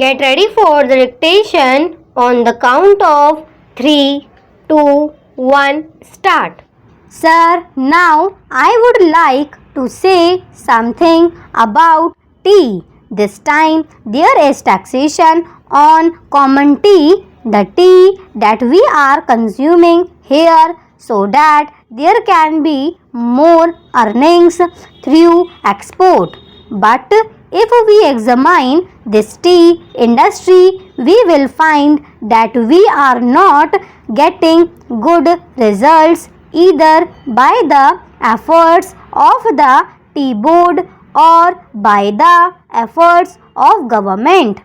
Get ready for the dictation on the count of 3, 2, 1, start. Sir, now I would like to say something about tea. This time there is taxation on common tea, the tea that we are consuming here, so that there can be more earnings through export. But if we examine this tea industry, we will find that we are not getting good results either by the efforts of the tea board or by the efforts of government.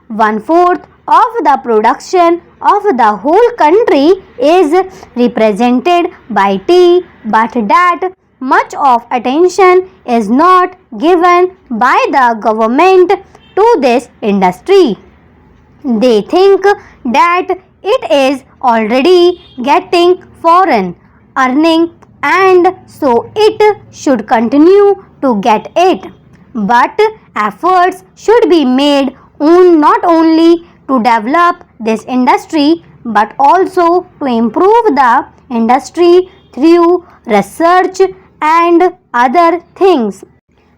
1/4 of the production of the whole country is represented by tea, but that much of attention is not given by the government to this industry. They think that it is already getting foreign earning and so it should continue to get it. But efforts should be made not only to develop this industry but also to improve the industry through research and other things.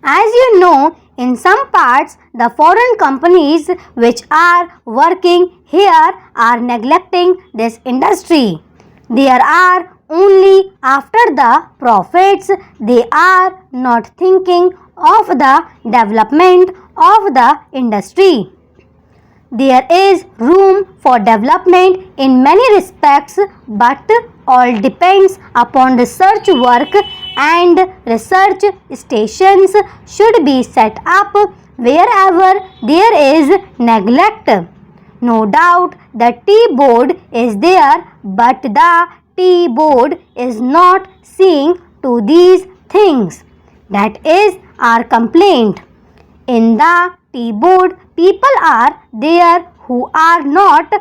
As you know, in some parts the foreign companies which are working here are neglecting this industry. They are only after the profits. They are not thinking of the development of the industry. There is room for development in many respects, but all depends upon research work, and research stations should be set up wherever there is neglect. No doubt the tea board is there, but the tea board is not seeing to these things. That is our complaint. In the tea board, people are there who are not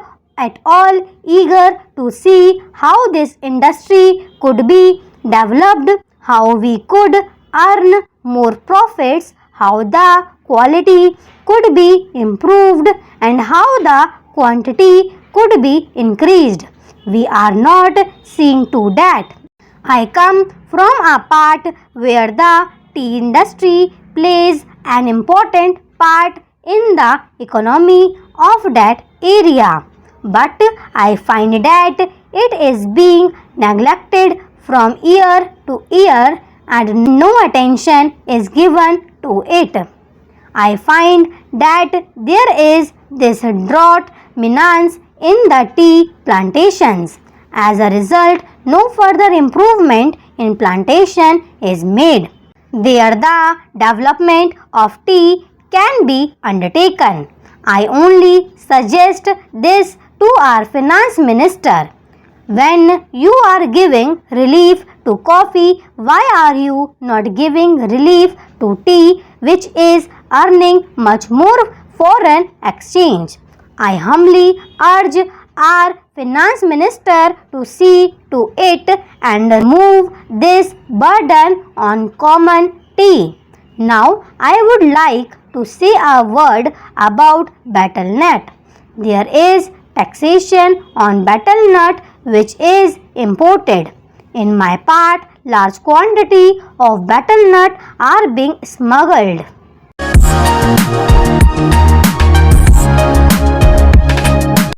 at all eager to see how this industry could be developed, how we could earn more profits, how the quality could be improved, and how the quantity could be increased. We are not seeing to that. I come from a part where the tea industry plays an important part in the economy of that area. But I find that it is being neglected from year to year and no attention is given to it. I find that there is this drought menace in the tea plantations. As a result, no further improvement in plantation is made. There the development of tea can be undertaken. I only suggest this to our finance minister. When you are giving relief to coffee, why are you not giving relief to tea, which is earning much more foreign exchange? I humbly urge our finance minister to see to it and remove this burden on common tea. Now I would like to say a word about betel nut. There is taxation on betel nut which is imported. In my part, large quantity of betel nut are being smuggled.